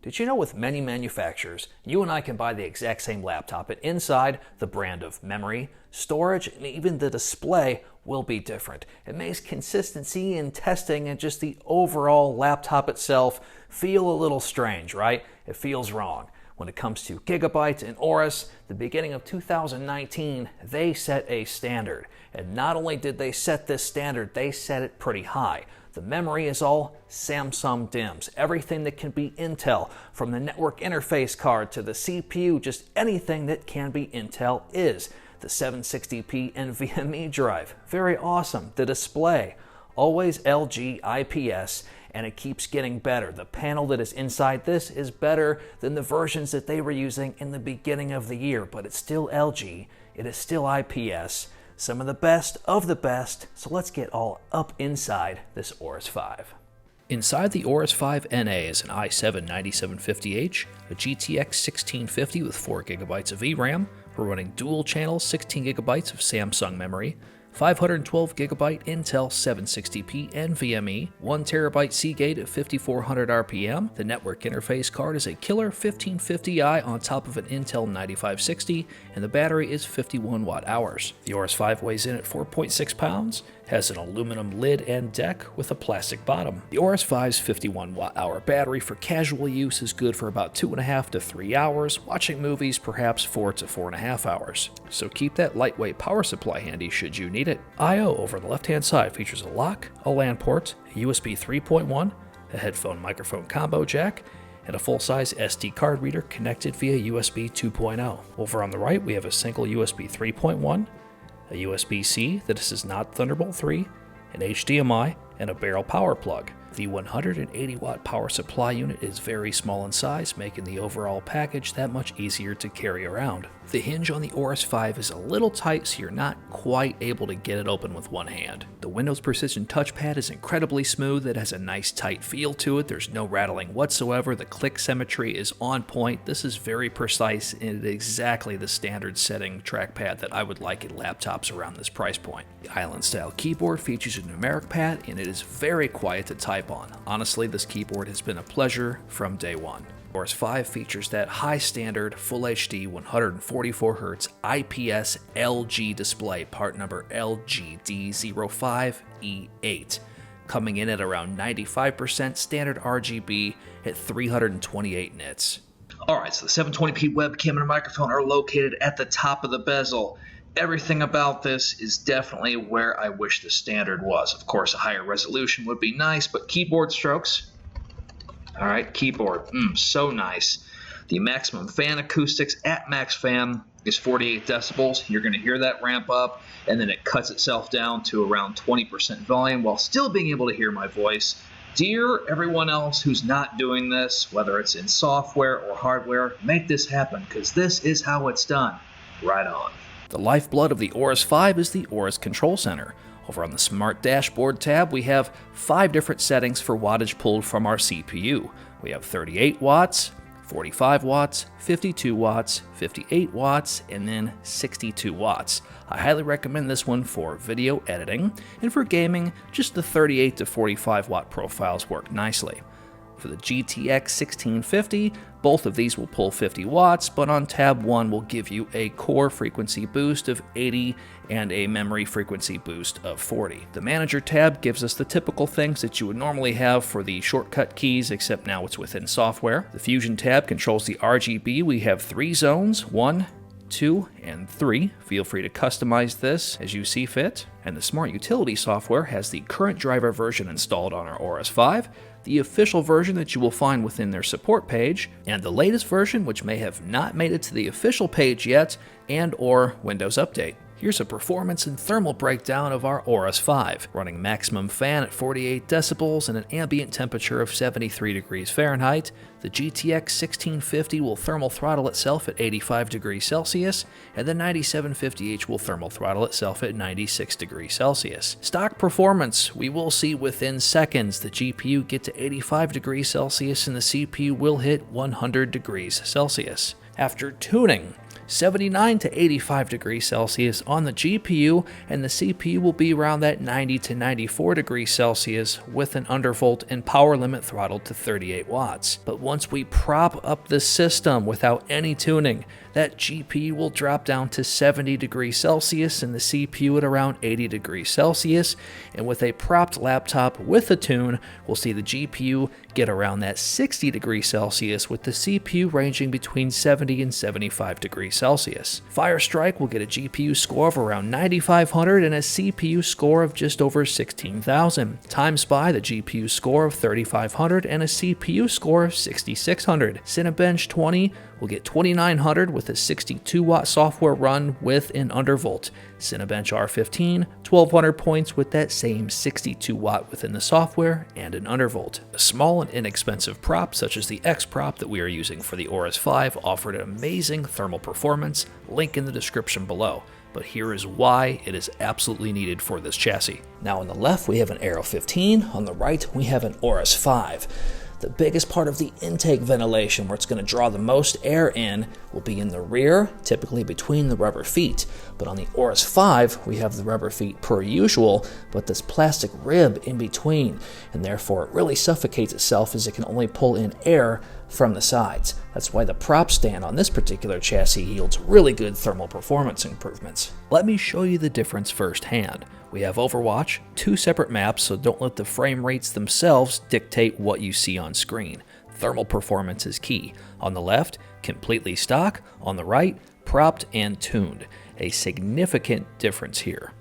Did you know with many manufacturers, you and I can buy the exact same laptop, and inside, the brand of memory, storage, and even the display will be different. It makes consistency in testing and just the overall laptop itself feel a little strange, right? It feels wrong. When it comes to Gigabyte and Aorus, the beginning of 2019, they set a standard. And not only did they set this standard, they set it pretty high. The memory is all Samsung DIMMs. Everything that can be Intel, from the network interface card to the CPU, just anything that can be Intel is. The 760p NVMe drive, very awesome. The display, always LG IPS, and it keeps getting better. The panel that is inside this is better than the versions that they were using in the beginning of the year, but it's still LG, it is still IPS, some of the best of the best, so let's get all up inside this Aorus 5. Inside the Aorus 5 NA is an i7-9750H, a GTX 1650 with 4GB of VRAM. We're running dual channel 16GB of Samsung memory, 512GB Intel 760p NVMe, 1TB Seagate at 5400 RPM. The network interface card is a killer 1550i on top of an Intel 9560, and the battery is 51 watt-hours. The Aorus 5 weighs in at 4.6 pounds, has an aluminum lid and deck with a plastic bottom. The Aorus 5's 51 watt-hour battery for casual use is good for about 2.5 to 3 hours, watching movies perhaps 4 to 4.5 hours. So keep that lightweight power supply handy should you need it. I/O over on the left-hand side features a lock, a LAN port, a USB 3.1, a headphone microphone combo jack, and a full-size SD card reader connected via USB 2.0. Over on the right, we have a single USB 3.1, a USB-C that is not Thunderbolt 3, an HDMI, and a barrel power plug. The 180 watt power supply unit is very small in size, making the overall package that much easier to carry around. The hinge on the Aorus 5 is a little tight, so you're not quite able to get it open with one hand. The Windows Precision touchpad is incredibly smooth. It has a nice tight feel to it. There's no rattling whatsoever. The click symmetry is on point. This is very precise and exactly the standard setting trackpad that I would like in laptops around this price point. The Island style keyboard features a numeric pad, and it is very quiet to type on. Honestly, this keyboard has been a pleasure from day one. Aorus 5 features that high standard Full HD 144Hz IPS LG display, part number LGD05E8, coming in at around 95% standard RGB at 328 nits. Alright, so the 720p webcam and microphone are located at the top of the bezel. Everything about this is definitely where I wish the standard was. Of course, a higher resolution would be nice, but keyboard strokes, alright, keyboard, so nice. The maximum fan acoustics at max fan is 48 decibels. You're going to hear that ramp up, and then it cuts itself down to around 20% volume while still being able to hear my voice. Dear everyone else who's not doing this, whether it's in software or hardware, make this happen, because this is how it's done. Right on. The lifeblood of the Aorus 5 is the Aorus Control Center. Over on the Smart Dashboard tab, we have 5 different settings for wattage pulled from our CPU. We have 38 watts, 45 watts, 52 watts, 58 watts, and then 62 watts. I highly recommend this one for video editing, and for gaming, just the 38 to 45 watt profiles work nicely. For the GTX 1650, both of these will pull 50 watts, but on tab 1 will give you a core frequency boost of 80 and a memory frequency boost of 40. The Manager tab gives us the typical things that you would normally have for the shortcut keys, except now it's within software. The Fusion tab controls the RGB. We have 3 zones, 1, 2, and 3. Feel free to customize this as you see fit. And the Smart Utility software has the current driver version installed on our Aorus 5, the official version that you will find within their support page, and the latest version which may have not made it to the official page yet, and or Windows Update. Here's a performance and thermal breakdown of our Aorus 5, running maximum fan at 48 decibels and an ambient temperature of 73 degrees Fahrenheit. The GTX 1650 will thermal throttle itself at 85 degrees Celsius, and the 9750H will thermal throttle itself at 96 degrees Celsius. Stock performance, we will see within seconds the GPU get to 85 degrees Celsius and the CPU will hit 100 degrees Celsius. After tuning, 79 to 85 degrees Celsius on the GPU, and the CPU will be around that 90 to 94 degrees Celsius with an undervolt and power limit throttled to 38 watts. But once we prop up the system without any tuning, that GPU will drop down to 70 degrees Celsius and the CPU at around 80 degrees Celsius, and with a propped laptop with a tune, we'll see the GPU get around that 60 degrees Celsius with the CPU ranging between 70 and 75 degrees Celsius. Firestrike will get a GPU score of around 9,500 and a CPU score of just over 16,000. TimeSpy, the GPU score of 3,500 and a CPU score of 6,600. Cinebench 20 will get 2,900 with a 62-watt software run with an undervolt. Cinebench R15, 1,200 points with that same 62-watt within the software and an undervolt. A small and inexpensive prop such as the X prop that we are using for the Aorus 5 offered an amazing thermal performance, link in the description below. But here is why it is absolutely needed for this chassis. Now on the left we have an Aero 15, on the right we have an Aorus 5. The biggest part of the intake ventilation, where it's going to draw the most air in, will be in the rear, typically between the rubber feet. But on the Aorus 5, we have the rubber feet per usual, but this plastic rib in between, and therefore it really suffocates itself as it can only pull in air from the sides. That's why the prop stand on this particular chassis yields really good thermal performance improvements. Let me show you the difference firsthand. We have Overwatch, 2 separate maps, so don't let the frame rates themselves dictate what you see on screen. Thermal performance is key. On the left, completely stock. On the right, propped and tuned. A significant difference here.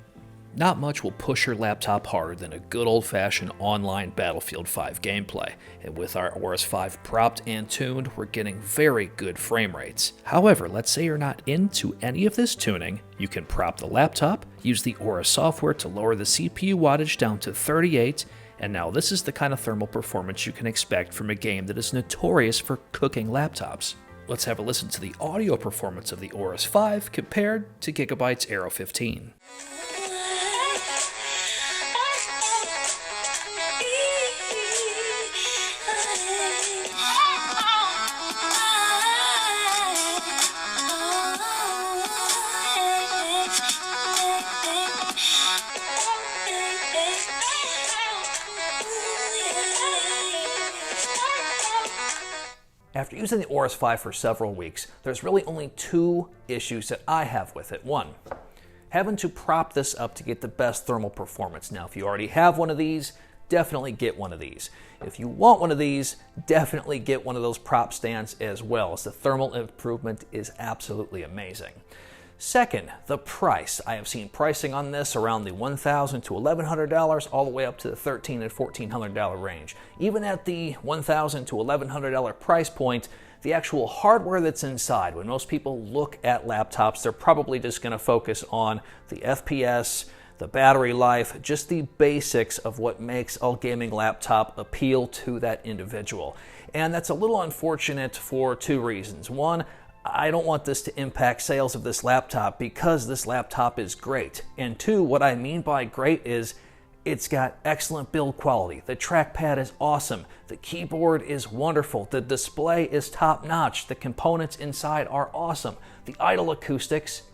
Not much will push your laptop harder than a good old-fashioned online Battlefield 5 gameplay, and with our Aorus 5 propped and tuned, we're getting very good frame rates. However, let's say you're not into any of this tuning, you can prop the laptop, use the Aorus software to lower the CPU wattage down to 38, and now this is the kind of thermal performance you can expect from a game that is notorious for cooking laptops. Let's have a listen to the audio performance of the Aorus 5 compared to Gigabyte's Aero 15. After using the Aorus 5 for several weeks, there's really only 2 issues that I have with it. 1, having to prop this up to get the best thermal performance. Now, if you already have one of these, definitely get one of these. If you want one of these, definitely get one of those prop stands as well, as the thermal improvement is absolutely amazing. Second, the price. I have seen pricing on this around the $1,000 to $1,100 all the way up to the $1,300 and $1,400 range. Even at the $1,000 to $1,100 price point, the actual hardware that's inside, when most people look at laptops, they're probably just going to focus on the FPS, the battery life, just the basics of what makes a gaming laptop appeal to that individual. And that's a little unfortunate for 2 reasons. 1, I don't want this to impact sales of this laptop because this laptop is great. And 2, what I mean by great is it's got excellent build quality. The trackpad is awesome. The keyboard is wonderful. The display is top-notch. The components inside are awesome. The idle acoustics,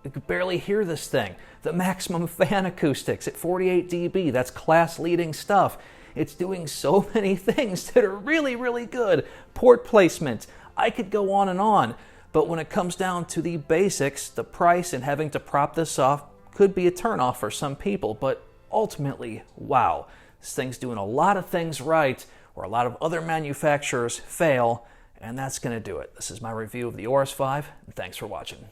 you could barely hear this thing. The maximum fan acoustics at 48 dB, that's class-leading stuff. It's doing so many things that are really, really good. Port placement, I could go on, but when it comes down to the basics, the price and having to prop this off could be a turnoff for some people, but ultimately, wow, this thing's doing a lot of things right where a lot of other manufacturers fail, and that's going to do it. This is my review of the Aorus 5, and thanks for watching.